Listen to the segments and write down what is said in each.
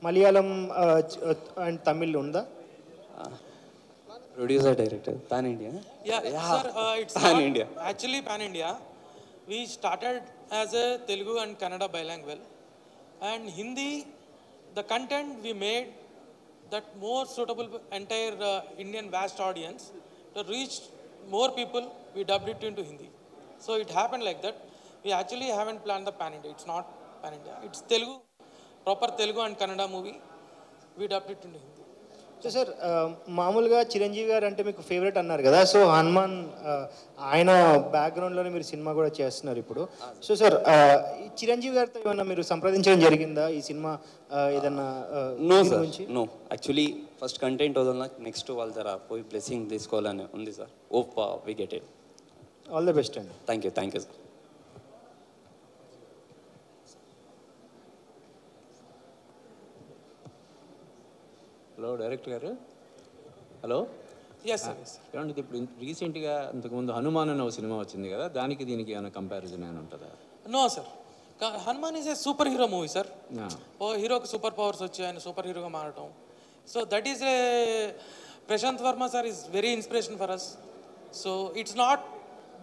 Malayalam and Tamil ఉందా? Producer, director, pan India. Yeah, Yeah, sir, it's pan not India. actually pan India. We started as a Telugu and Kannada bilingual, and Hindi. The content we made that more suitable for entire Indian vast audience to reach more people. We dubbed it into Hindi. So it happened like that. We actually haven't planned the pan India. It's not pan India. It's Telugu, proper Telugu and Kannada movie. We dubbed it into Hindi. So sir, మామూలుగా చిరంజీవి గారు అంటే మీకు favourite అన్నారు కదా, so Hanuman ఆయన బ్యాక్గ్రౌండ్లోనే మీరు cinema కూడా చేస్తున్నారు ఇప్పుడు. సో సార్, ఈ చిరంజీవి గారితో ఏమన్నా మీరు సంప్రదించడం జరిగిందా ఈ సినిమా ఏదన్నా no sir, no. Actually first content వదలనా, నెక్స్ట్ వాళ్ళ దగ్గర పోయి బ్లెస్సింగ్ తీసుకోవాలని ఉంది sir. Hope we get it. All the best అండి. Thank you sir. Hello director గారు. హలో. Yes sir. ఏమంటే ఇప్పుడు రీసెంట్గా ఇంతకుముందు హనుమాన్ అనే ఒక సినిమా వచ్చింది కదా, దానికి దీనికి ఏమైనా కంపారిజన్ ఏమైనా ఉంటుందా? No sir. Hanuman is a super hero movie sir. ఓ హీరోకి సూపర్ పవర్స్ వచ్చి ఆయన సూపర్ హీరోగా మారటం. So that is a Prashanth Varma sir is very inspiration for us. So it's not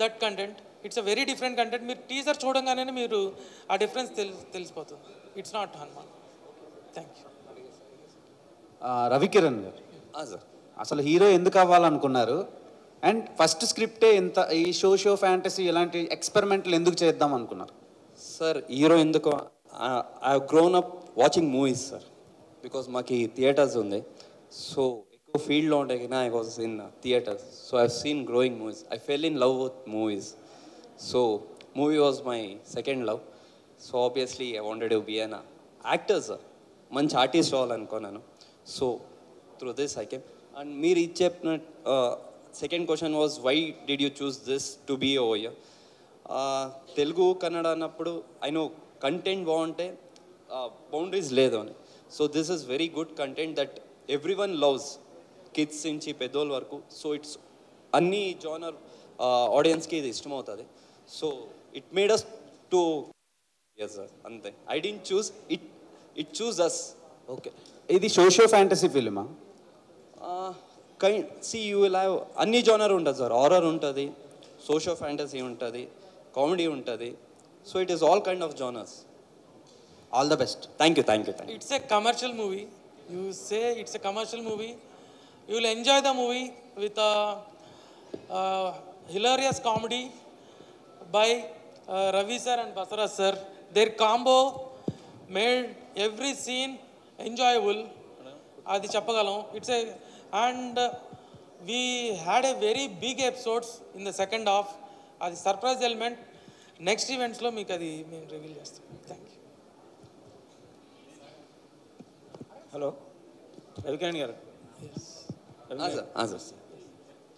that content, it's a very different content. మీరు teaser చూడంగానే మీరు ఆ డిఫరెన్స్ తెలిసిపోతుంది. It's not Hanuman. Thank you. Ravikiran గారు, సార్, అసలు హీరో ఎందుకు అవ్వాలనుకున్నారు? అండ్ ఫస్ట్ స్క్రిప్టే ఇంత ఈ షో ఫ్యాంటసీ ఇలాంటి ఎక్స్పెరిమెంట్లు ఎందుకు చేద్దాం అనుకున్నారు? సార్, హీరో ఎందుకు, I grown up watching movies sir. Because మాకు థియేటర్స్ ఉంది. సో ఎక్కువ ఫీల్డ్లో ఉంటే కదా, I was in theatres. So I seen growing movies. I fell in love with movies. So movie was my second love. So obviously I wanted to be an actor sir. మంచి artist అవ్వాలనుకున్నాను. So through this I came. And మీరు ఇది చెప్పిన second question was, why did you choose this to be over here? Telugu Kannada అన్నప్పుడు I know content బాగుంటే boundaries లేదు అని. So this is very good content that every one loves, kids నుంచి పెద్దోళ్ళ వరకు. సో ఇట్స్ అన్ని జానర్ ఆడియన్స్కి ఇది ఇష్టమవుతుంది. So it made us to yes sir, అంతే. I don't choose it, it chooses us. Okay, ఇది సోషియో ఫ్యాంటసీ ఫిల్మా? యూ విల్ హ్యావ్ అన్ని జానర్ ఉంటుంది సార్. హారర్ ఉంటుంది, సోషియో ఫ్యాంటసీ ఉంటుంది, కామెడీ ఉంటుంది. So it is all kind of genres. All the best. Thank you. It's a commercial movie. You say it's a commercial movie. You will enjoy the movie with a hilarious comedy by Ravi sir and Basara sir. Their combo made every scene enjoyable. Adi chappagalam. And we had a very big episodes in the second half. Adi surprise element. Next events lo meeku adi మేము reveal చేస్తాం. Thank you. Hello Ravikiran గారు.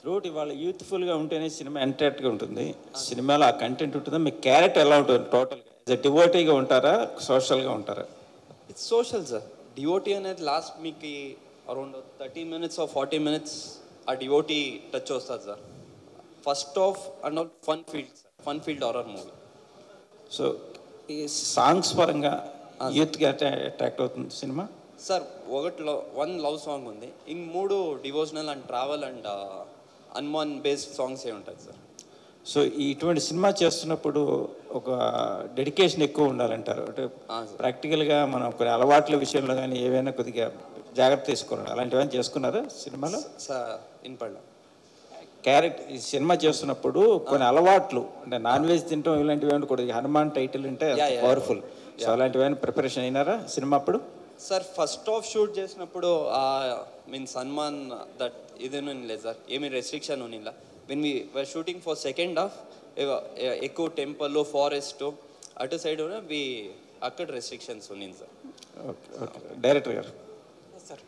Throughout ఇవాళ యూత్ఫుల్గా ఉంటేనే cinema ఎంటర్టైన్గా ఉంటుంది. సినిమాలో ఆ content ఉంటుందా? మీ character ఎలా ఉంటుంది టోటల్గా? యాజ్ ఎ డివోటీగా ఉంటారా, సోషల్గా ఉంటారా? It's social sir. డివోటీ అనేది లాస్ట్ మీకు అరౌండ్ 30 minutes or 40 minutes ఆ డివోటీ టచ్ వస్తుంది sir. First half and all fun filled horror movie. So ఈ సాంగ్స్ పరంగా యూత్కి అట్రాక్ట్ అవుతుంది cinema sir. One love song ఉంది, ఇంక 3 devotional and travel and Hanuman based songs ఏ ఉంటుంది సార్. సో ఇటువంటి సినిమా చేస్తున్నప్పుడు ఒక డెడికేషన్ ఎక్కువ ఉండాలంటారు. అంటే ప్రాక్టికల్గా మనం కొన్ని అలవాట్ల విషయంలో కానీ ఏవైనా కొద్దిగా జాగ్రత్త తీసుకోవాలి. అలాంటివన్నీ చేసుకున్నారా సినిమాలో? సార్ ఇన్పడ్డా క్యారెక్టర్ ఈ సినిమా చేస్తున్నప్పుడు కొన్ని అలవాట్లు, అంటే నాన్ వెజ్ తింటాం ఇలాంటివి ఏమైనా కొద్దిగా హనుమాన్ టైటిల్ అంటే పవర్ఫుల్. సో అలాంటివైనా ప్రిపరేషన్ అయినారా సినిమా అప్పుడు? సార్ ఫస్ట్ ఆఫ్ షూట్ చేసినప్పుడు మీన్స్ హనుమాన్ దట్ ఇదేనూ లేదు సార్, ఏమీ రెస్ట్రిక్షన్ ఉన్నిలా. When we were shooting for second half ఎక్కువ టెంపుల్ ఫారెస్ట్ అటు సైడ్ వి అక్కడ రెస్ట్రిక్షన్స్ ఉన్నింది సార్. ఓకే ఓకే డైరెక్టర్ గారు. సార్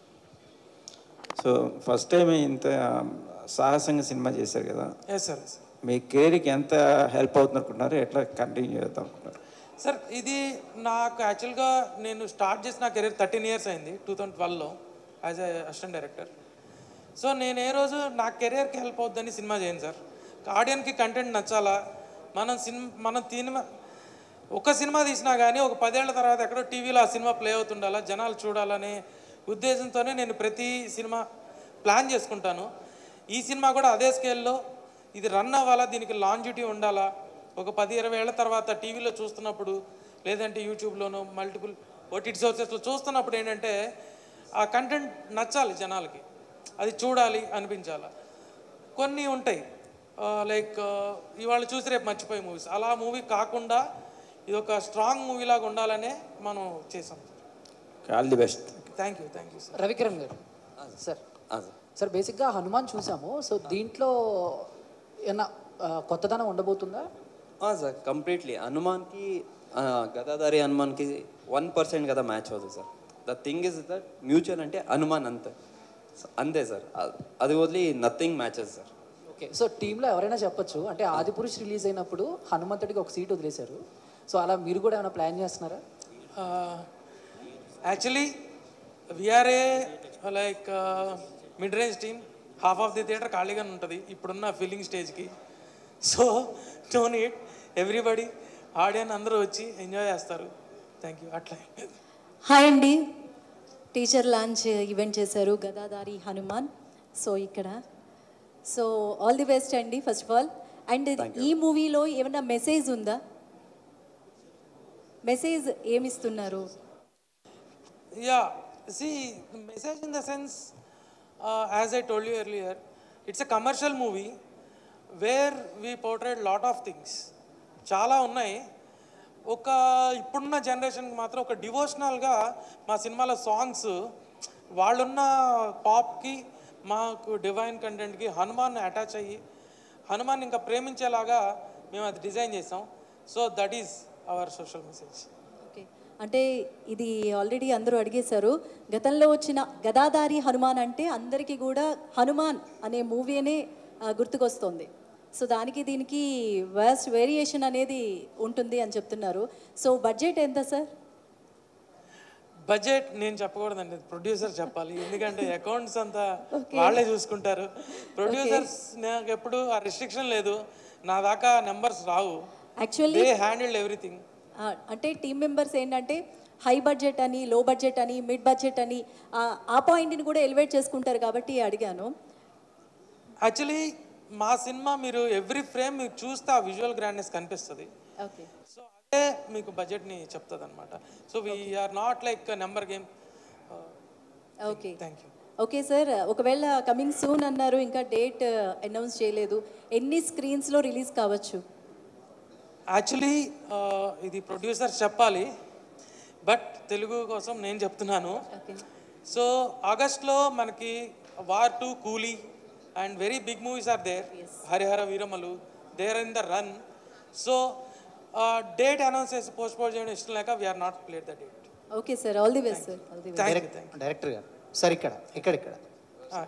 సో ఫస్ట్ టైం ఇంత సాహసంగా సినిమా చేశారు కదా, సార్ మీ కెరీర్కి ఎంత హెల్ప్ అవుతుంది అనుకుంటున్నారు? ఎట్లా కంటిన్యూ చేద్దాం అనుకుంటున్నారు? సార్ ఇది నాకు యాక్చువల్గా నేను స్టార్ట్ చేసిన నా కెరీర్ 13 years అయింది 2012లో as a assistant director. So నేను ఏ రోజు నా కెరీర్కి హెల్ప్ అవుద్దని సినిమా చేయను సార్. ఆడియన్స్కి కంటెంట్ నచ్చాలా, మనం ఒక సినిమా తీసినా కానీ ఒక 10 ఏళ్ల తర్వాత ఎక్కడో టీవీలో ఆ సినిమా ప్లే అవుతుండాలా, జనాలు చూడాలనే ఉద్దేశంతోనే నేను ప్రతి సినిమా ప్లాన్ చేసుకుంటాను. ఈ సినిమా కూడా అదే స్కేల్లో ఇది రన్ అవ్వాలా, దీనికి లాంజిటీ ఉండాలా, ఒక 10-20 ఏళ్ల తర్వాత టీవీలో చూస్తున్నప్పుడు లేదంటే యూట్యూబ్లోనో మల్టిపుల్ ఓటీటీ సోర్సెస్లో చూస్తున్నప్పుడు ఏంటంటే ఆ కంటెంట్ నచ్చాలి జనాలకి, అది చూడాలి అనిపించాలి. కొన్ని ఉంటాయి లైక్ ఇవాళ చూసి రేపు మర్చిపోయే మూవీస్, అలా మూవీ కాకుండా ఇది ఒక స్ట్రాంగ్ మూవీ లాగా ఉండాలనే మనం చేసాం. All the best. Thank you sir. Ravikiran గారు సార్, సార్ బేసిక్గా హనుమాన్ చూసాము. సో దీంట్లో ఏమన్నా కొత్తదనం ఉండబోతుందా? సార్ కంప్లీట్లీ హనుమాన్కి గదాధారి హనుమాన్కి 1% కదా మ్యాచ్ అవుతుంది sir. The thing is that mutual అంటే హనుమాన్ అంతే సార్, అది వదిలి nothing matches sir. Okay, so టీంలో ఎవరైనా చెప్పొచ్చు అంటే ఆదిపురుష్ రిలీజ్ అయినప్పుడు హనుమంతుడికి ఒక సీట్ వదిలేశారు. సో అలా మీరు కూడా ఏమైనా ప్లాన్ చేస్తున్నారా? Actually we are a like mid range team, half of the theatre ఖాళీగానే ఉంటుంది ఇప్పుడున్న ఫిల్లింగ్ స్టేజ్కి. So no need, everybody audience అందరూ వచ్చి ఎంజాయ్ చేస్తారు. Thank you. అట్లా హాయ్ అండి, టీచర్ లాంచ్ ఈవెంట్ చేశారు గదాధారి హనుమాన్. సో ఇక్కడ సో ఆల్ ది బెస్ట్ అండి ఫస్ట్ ఆఫ్ ఆల్. అండ్ ఈ మూవీలో ఏమైనా మెసేజ్ ఉందా? మెసేజ్ ఏమిస్తున్నారు? Yeah see message in the sense as I told you earlier, it's a commercial movie where we portray lot of things. చాలా ఉన్నాయి. ఒక ఇప్పుడున్న జనరేషన్కి మాత్రం ఒక డివోషనల్గా మా సినిమాలో సాంగ్స్ వాళ్ళున్న పాప్కి మాకు డివైన్ కంటెంట్కి హనుమాన్ అటాచ్ అయ్యి హనుమాన్ ఇంకా ప్రేమించేలాగా మేము అది డిజైన్ చేసాం. So that is our social message. Okay, అంటే ఇది ఆల్రెడీ అందరూ అడిగేశారు. గతంలో వచ్చిన గదాధారి హనుమాన్ అంటే అందరికీ కూడా హనుమాన్ అనే మూవీనే గుర్తుకొస్తుంది. సో దానికి దీనికి వాస్ట్ వేరియేషన్ అనేది ఉంటుంది అని చెప్తున్నారు. సో బడ్జెట్ ఎంత సార్? బడ్జెట్ నేను చెప్పకూడదండి, ప్రొడ్యూసర్ చెప్పాలి, ఎందుకంటే అకౌంట్స్ అంతా వాళ్ళే చూసుకుంటారు. ప్రొడ్యూసర్స్ నాకు ఎప్పుడు ఆ రిస్ట్రిక్షన్ లేదు, నా దాకా numbers Rao. Actually they handled everything. అంటే టీమ్ మెంబర్స్ ఏంటంటే హై బడ్జెట్ అని, లో బడ్జెట్ అని, మిడ్ బడ్జెట్ అని ఆ పాయింట్ని కూడా ఎలివేట్ చేసుకుంటారు కాబట్టి అడిగాను. యాక్చువల్లీ మా సినిమా మీరు ఎవ్రీ ఫ్రేమ్ మీరు చూస్తే ఆ విజువల్ గ్రాండ్నెస్ కనిపిస్తుంది. ఓకే, సో అదే మీకు బడ్జెట్ని చెప్తుంది అనమాట. So we are not like number game. Okay, thank you. Okay sir, ఒకవేళ కమింగ్ సూన్ అన్నారు, ఇంకా డేట్ అనౌన్స్ చేయలేదు, ఎన్ని స్క్రీన్స్లో రిలీజ్ కావచ్చు? యాక్చువల్లీ ఇది ప్రొడ్యూసర్ చెప్పాలి, బట్ తెలుగు కోసం నేను చెప్తున్నాను. సో ఆగస్ట్లో మనకి war 2, Coolie and very big movies are there. Harihara Veeramallu there in the run. So date announce చేసి పోస్ట్పోన్ చేయడం ఇష్టం లేక we are not played the date. Okay sir, all the best sir. All the best. Director గారు sir ఇక్కడ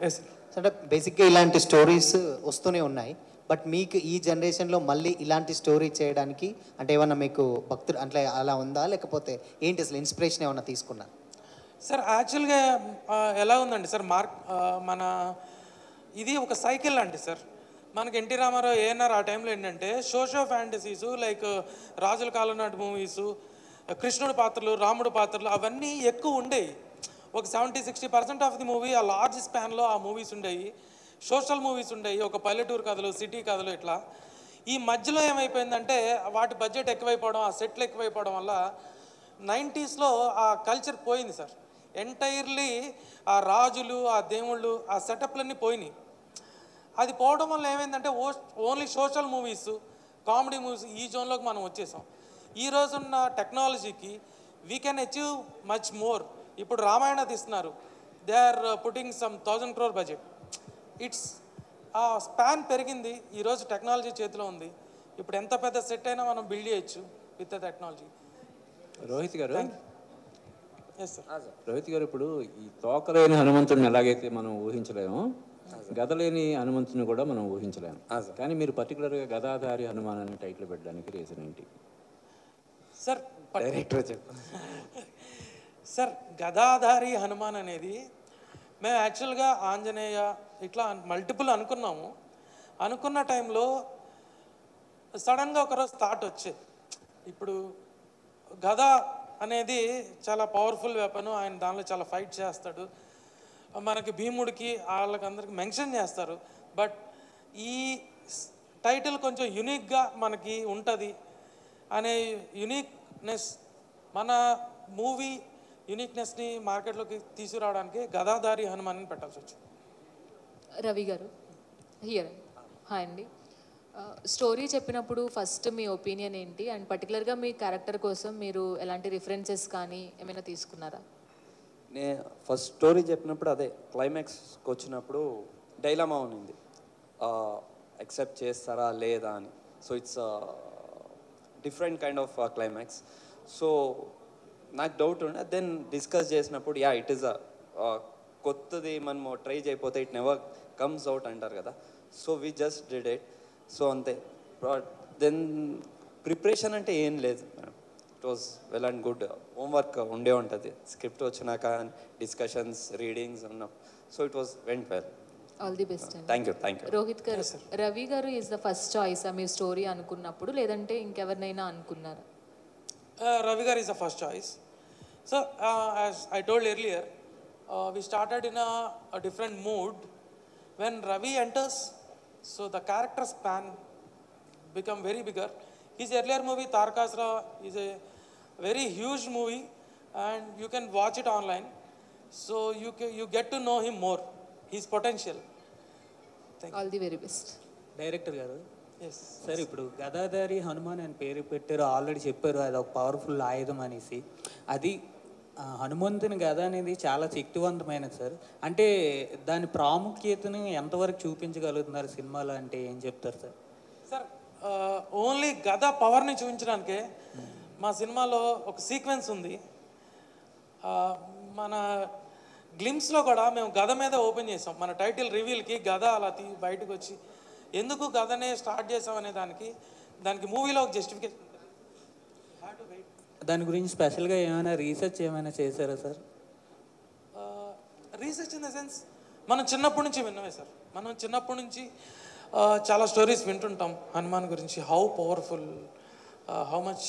yes sir. అంటే బేసిక్గా ఇలాంటి stories వస్తూనే ఉన్నాయి, బట్ మీకు ఈ జనరేషన్లో మళ్ళీ ఇలాంటి స్టోరీ చేయడానికి అంటే ఏమన్నా మీకు భక్తులు అంటే అలా ఉందా, లేకపోతే ఏంటి అసలు ఇన్స్పిరేషన్ ఏమన్నా తీసుకున్నారు? సార్ యాక్చువల్గా ఎలా ఉందండి సార్, మన ఇది ఒక సైకిల్ లాంటి సార్. మనకి ఎన్టీ రామారావు ఏఎన్ఆర్ ఆ టైంలో ఏంటంటే సోషో ఫ్యాంటసీస్ లైక్ రాజుల కాలం నాటి మూవీసు, కృష్ణుడి పాత్రలు, రాముడు పాత్రలు అవన్నీ ఎక్కువ ఉండేవి. ఒక 70-60% ఆఫ్ ది మూవీ ఆ లార్జ్ స్పాన్లో ఆ మూవీస్ ఉండేవి. సోషల్ మూవీస్ ఉండేవి, ఒక పల్లెటూరు కథలు, సిటీ కథలు ఇట్లా. ఈ మధ్యలో ఏమైపోయిందంటే వాటి బడ్జెట్ ఎక్కువైపోవడం, ఆ సెట్లు ఎక్కువైపోవడం వల్ల 90స్లో ఆ కల్చర్ పోయింది సార్. ఎంటైర్లీ ఆ రాజులు, ఆ దేవుళ్ళు, ఆ సెటప్లన్నీ పోయినాయి. అది పోవడం వల్ల ఏమైందంటే only social movies, comedy movies ఈ జోన్లోకి మనం వచ్చేసాం. ఈ రోజున్న టెక్నాలజీకి we can achieve much more. ఇప్పుడు రామాయణ తీస్తున్నారు, they are putting some 1000 crore budget. It's ఆ స్పాన్ పెరిగింది, ఈరోజు టెక్నాలజీ చేతిలో ఉంది. ఇప్పుడు ఎంత పెద్ద సెట్ అయినా మనం బిల్డ్ చేయొచ్చు విత్ ద టెక్నాలజీ. రోహిత్ గారు, ఎస్ సార్. రోహిత్ గారు, ఇప్పుడు ఈ తోకలేని హనుమంతుడిని ఎలాగైతే మనం ఊహించలేము, గదలేని హనుమంతుని కూడా మనం ఊహించలేము. కానీ మీరు పర్టికులర్గా గదాధారి హనుమాన్ అనే టైటిల్ పెట్టడానికి రీజన్ ఏంటి సార్? డైరెక్టర్ చెప్పు సార్, గదాధారి హనుమాన్ అనేది మేము యాక్చువల్గా ఆంజనేయ ఇట్లా మల్టిపుల్ అనుకున్నాము. అనుకున్న టైంలో సడన్గా ఒకరోజు థాట్ వచ్చేది, ఇప్పుడు గద అనేది చాలా పవర్ఫుల్ వెపన్. ఆయన దానిలో చాలా ఫైట్ చేస్తాడు. మనకి భీముడికి వాళ్ళకందరికి మెన్షన్ చేస్తారు. బట్ ఈ టైటిల్ కొంచెం యునిక్గా మనకి ఉంటుంది అనే యునిక్నెస్, మన మూవీ యునిక్నెస్ని మార్కెట్లోకి తీసుకురావడానికి గదాధారి హనుమాన్ పెట్టాల్సి వచ్చింది. రవి గారు హియర్. హాయ్ అండి. స్టోరీ చెప్పినప్పుడు ఫస్ట్ మీ ఒపీనియన్ ఏంటి, అండ్ పర్టికులర్గా మీ క్యారెక్టర్ కోసం మీరు ఎలాంటి రిఫరెన్సెస్ కానీ ఏమైనా తీసుకున్నారా? నేను ఫస్ట్ స్టోరీ చెప్పినప్పుడు అదే క్లైమాక్స్కి వచ్చినప్పుడు డైలమా ఉన్నింది, యాక్సెప్ట్ చేస్తారా లేదా అని. So it's different kind of climax. So నాకు డౌట్ ఉండే, దెన్ డిస్కస్ చేసినప్పుడు యా ఇట్ ఈస్ కొత్తది మనము ట్రై చేయకపోతే ఇట్ నెవర్ కమ్స్ అవుట్ అంటారు కదా. So we just did it. So అంతే. దెన్ ప్రిపరేషన్ అంటే ఏం లేదు madam. It was well and good. Homework ఉండే ఉంటుంది స్క్రిప్ట్ వచ్చినాక, డిస్కషన్స్, రీడింగ్స్ ఉన్నాం. So it was went well. All the best అండి. Thank you. Thank you. Rohit గారు, రవి గారు ఈజ్ ద ఫస్ట్ చాయిస్ మీ స్టోరీ అనుకున్నప్పుడు, లేదంటే ఇంకెవరినైనా అనుకున్నారా? Ravi Gar is the first choice. So, as I told earlier, we started in a different mood. When Ravi enters, so the character span become very bigger. His earlier movie, Tarakasura, is a very huge movie and you can watch it online. So, you get to know him more, his potential. Thank you. All the very best. Director గారు, Yes. Sir ఇప్పుడు గదాధారి హనుమాన్ అని పేరు పెట్టారు, already చెప్పారు అది ఒక powerful ఆయుధం అనేసి. అది హనుమంతుని గద అనేది చాలా శక్తివంతమైనది సార్. అంటే దాని ప్రాముఖ్యతను ఎంతవరకు చూపించగలుగుతున్నారు సినిమాలో, అంటే ఏం చెప్తారు సార్? సార్ ఓన్లీ గద పవర్ని చూపించడానికే మా సినిమాలో ఒక సీక్వెన్స్ ఉంది. మన గ్లిమ్స్లో కూడా మేము గద మీద ఓపెన్ చేసాం. మన టైటిల్ రివీల్కి గద అలా బయటకు వచ్చి ఎందుకు గదనే స్టార్ట్ చేసాం అనే దానికి మూవీలో ఒక జస్టిఫికేషన్. దాని గురించి స్పెషల్గా ఏమైనా రీసెర్చ్ ఏమైనా చేశారా sir? Research in the sense మనం చిన్నప్పటి నుంచి విన్నవే సార్. మనం చిన్నప్పటి నుంచి చాలా స్టోరీస్ వింటుంటాం హనుమాన్ గురించి, how powerful, how much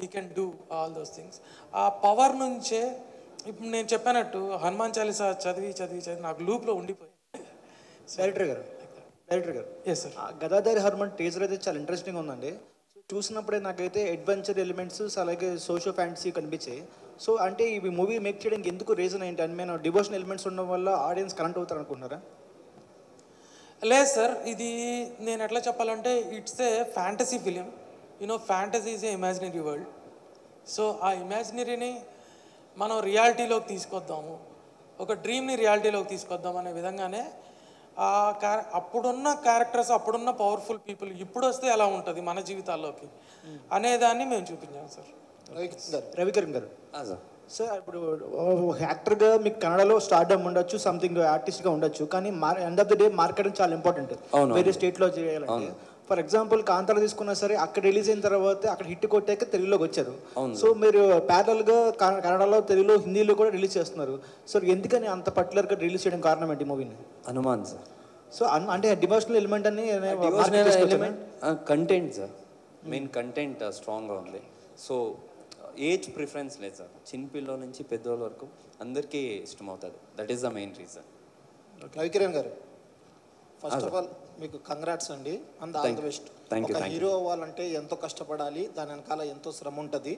he can do all those things. ఆ పవర్ నుంచే ఇప్పుడు నేను చెప్పినట్టు హనుమాన్ చాలీసా చదివి నాకు లూప్లో ఉండిపోయి. డైరెక్టర్ గారు ఎస్ సార్, గదాధారి హనుమాన్ టీజర్ అయితే చాలా ఇంట్రెస్టింగ్ ఉందండి. చూసినప్పుడే నాకైతే అడ్వెంచర్ ఎలిమెంట్స్, అలాగే సోషల్ ఫ్యాంటసీ కనిపించాయి. సో అంటే ఈ మూవీ మేక్ చేయడానికి ఎందుకు రీజన్ ఏంటి? అని నేను డివోషనల్ ఎలిమెంట్స్ ఉండడం వల్ల ఆడియన్స్ కనెక్ట్ అవుతారు అనుకుంటున్నారా? లేదు సార్, ఇది నేను ఎట్లా చెప్పాలంటే it's a fantasy film. Fantasy is a imaginary world. So ఆ ఇమాజినరీని మనం రియాలిటీలోకి తీసుకొద్దాము, ఒక డ్రీమ్ని రియాలిటీలోకి తీసుకొద్దాం అనే విధంగానే అప్పుడున్న క్యారెక్టర్స్, అప్పుడున్న పవర్ఫుల్ పీపుల్ ఇప్పుడు వస్తే ఎలా ఉంటుంది మన జీవితాల్లోకి అనేదాన్ని మేము చూపించాం సార్. రవికిరణ్ గారు, సార్ ఇప్పుడు యాక్టర్గా మీకు కన్నడలో స్టార్డమ్ ఉండొచ్చు, సంథింగ్ ఆర్టిస్ట్గా ఉండొచ్చు, కానీ end of the day marketing చాలా ఇంపార్టెంట్ వేరే స్టేట్లో చేయాలంటే. ఫర్ ఎగ్జాంపుల్ కాంతార తీసుకున్నా సరే, అక్కడ రిలీజ్ అయిన తర్వాత అక్కడ హిట్ కొట్టాక తెలుగులోకి వచ్చారు. సో మీరు ప్యారల్గా కన్నడలో, తెలుగులో, హిందీలో కూడా రిలీజ్ చేస్తున్నారు. సో ఎందుకని అంత పర్టికులర్గా రిలీజ్ చేయడం కారణం ఏంటి మూవీని? హనుమాన్ సార్. సో అంటే డివోషనల్ ఎలిమెంట్ అని కంటెంట్ సార్, మెయిన్ కంటెంట్ స్ట్రాంగ్గా ఉంది. సో ఏజ్ ప్రిఫరెన్స్ లేదు సార్, చిన్నపిల్లల నుంచి పెద్దోళ్ళ వరకు అందరికీ ఇష్టమవుతుంది. That is the main reason. Ravikiran గారు, ఫస్ట్ ఆఫ్ ఆల్ మీకు కంగ్రాట్స్ అండి, అండ్ ఆల్ ది బెస్ట్. ఒక హీరో అవ్వాలంటే ఎంతో కష్టపడాలి, దాని వెనకాల ఎంతో శ్రమ ఉంటుంది.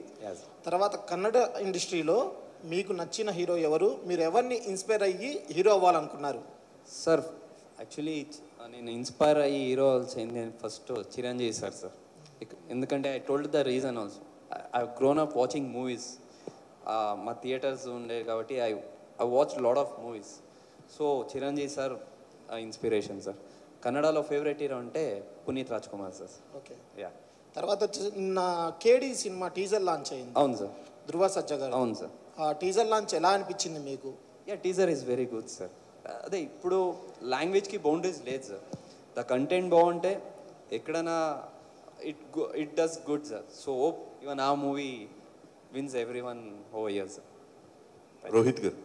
తర్వాత కన్నడ ఇండస్ట్రీలో మీకు నచ్చిన హీరో ఎవరు? మీరు ఎవరిని ఇన్స్పైర్ అయ్యి హీరో అవ్వాలనుకున్నారు? సార్ యాక్చువల్లీ నేను ఇన్స్పైర్ అయ్యి హీరో అవ్వాల్సింది ఫస్ట్ చిరంజీవి సార్. ఎందుకంటే I told the reason also, I grown up watching movies. మా థియేటర్స్ ఉండే కాబట్టి I watch lot of movies. So Chiranjeevi sir inspiration sir. కన్నడలో ఫేవరెట్ హీరో అంటే Puneeth Raj Kumar sir. Okay, ya. తర్వాత నా కేడి సినిమా టీజర్ లాంచ్ అయింది. అవును సార్. ధృవ సజ్జా గారు. అవును సార్. ఆ టీజర్ లాంచ్ ఎలా అనిపించింది మీకు? Yeah, teaser is very good sir. అదే ఇప్పుడు లాంగ్వేజ్కి బౌండరీస్ లేదు సార్. ద కంటెంట్ బాగుంటే ఎక్కడైనా it does good sir. So hope even ఆ movie wins everyone over here sir. Rohit గారు,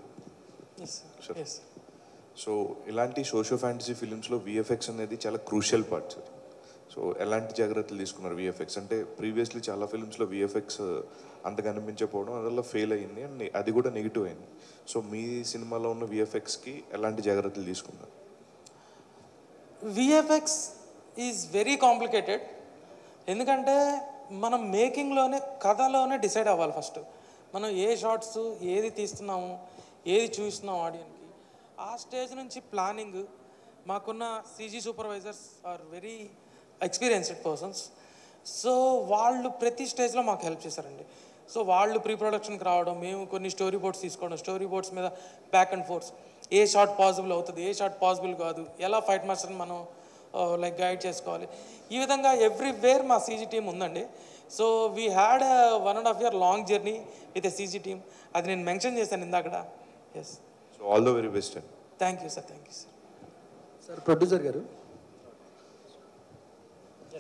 సో ఇలాంటి సోషో ఫ్యాంటసీ ఫిలిమ్స్లో విఎఫ్ఎక్స్ అనేది చాలా క్రూషియల్ పార్ట్ సార్. సో ఎలాంటి జాగ్రత్తలు తీసుకున్నారు విఎఫ్ఎక్స్? అంటే ప్రీవియస్లీ చాలా ఫిల్మ్స్లో విఎఫ్ఎక్స్ అంత కనిపించకపోవడం అందులో ఫెయిల్ అయ్యింది అండ్ అది కూడా నెగిటివ్ అయింది. సో మీ సినిమాలో ఉన్న విఎఫ్ఎక్స్కి ఎలాంటి జాగ్రత్తలు తీసుకున్నారు? VFX is very complicated. ఎందుకంటే మనం మేకింగ్లోనే కథలోనే డిసైడ్ అవ్వాలి ఫస్ట్. మనం ఏ షార్ట్స్ ఏది తీస్తున్నాము, ఏది చూస్తున్నాం ఆడియన్కి, ఆ స్టేజ్ నుంచి ప్లానింగ్. మాకున్న CG supervisors are very experienced persons. So వాళ్ళు ప్రతి స్టేజ్లో మాకు హెల్ప్ చేశారండి. సో వాళ్ళు ప్రీ ప్రొడక్షన్కి రావడం, మేము కొన్ని స్టోరీ బోర్డ్స్ తీసుకోవడం, స్టోరీ బోర్డ్స్ మీద back and force, A shot possible అవుతుంది, ఏ షాట్ పాసిబుల్ కాదు, ఎలా ఫైట్ మాస్టర్ని మనం లైక్ గైడ్ చేసుకోవాలి, ఈ విధంగా ఎవ్రీవేర్ మా సీజీ టీమ్ ఉందండి. So we had 1.5 year long journey with a CG team. అది నేను మెన్షన్ చేశాను ఇందాకడ. Yes. So all the very best అండి. Thank you sir. Thank you sir. Sir producer గారు,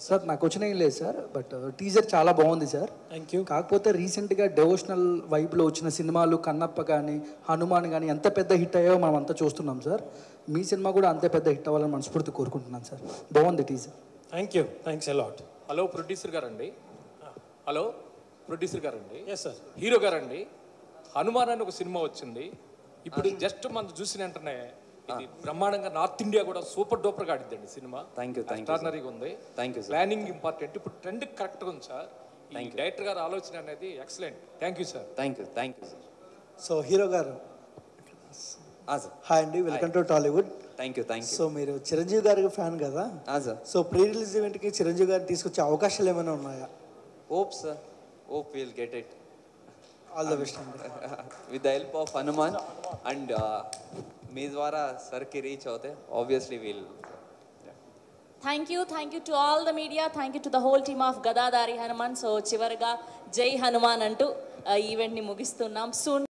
సార్ నాకు వచ్చిన ఏం లేదు సార్, బట్ టీజర్ చాలా బాగుంది సార్. Thank you. కాకపోతే రీసెంట్గా డివోషనల్ వైబ్లో వచ్చిన సినిమాలు కన్నప్ప కానీ హనుమాన్ కానీ ఎంత పెద్ద హిట్ అయ్యాయో మనం అంతా చూస్తున్నాం సార్. మీ సినిమా కూడా అంతే పెద్ద హిట్ అవ్వాలని మనస్ఫూర్తి కోరుకుంటున్నాను సార్. బాగుంది teaser. Thank you. Thanks a lot. Hello producer గారండి. హలో ప్రొడ్యూసర్ గారండి. Yes sir. హీరో గారండి, హనుమాన్ అని ఒక సినిమా వచ్చింది. ఇప్పుడు జస్ట్ మనం చూసిన వెంటనే ఇది బ్రహ్మాండంగా నార్త్ ఇండియా కూడా సూపర్ డూపర్గా ఆడిద్దండి సినిమా. Thank you. ఎక్స్ట్రాడినరీగా ఉంది. Thank you. Planning important. ఇప్పుడు ట్రెండ్ కరెక్ట్గా ఉంది సార్. ఈ డైరెక్టర్ గారు ఆలోచన అనేది excellent. Thank you sir. Thank you. Thank you sir. So hero గారు హాయ్ అండి, welcome to Tollywood. Thank you. Thank you. So మీరు చిరంజీవి గారికి ఫ్యాన్ కదా సార్. సో ప్రీ రిలీజ్ ఈవెంట్కి చిరంజీవి గారిని తీసుకొచ్చే అవకాశాలు ఏమైనా ఉన్నాయా? Hope sir. Hope will get it. All the best అండి. With the help of Hanuman and మీ ద్వారా సర్కి రీచ్ అవుతే obviously will. Thank you to all the media. Thank you to the whole team of Gadadhari Hanuman. So చివరిగా జై హనుమాన్ అంటూ ఈవెంట్ని ముగిస్తున్నాం. Soon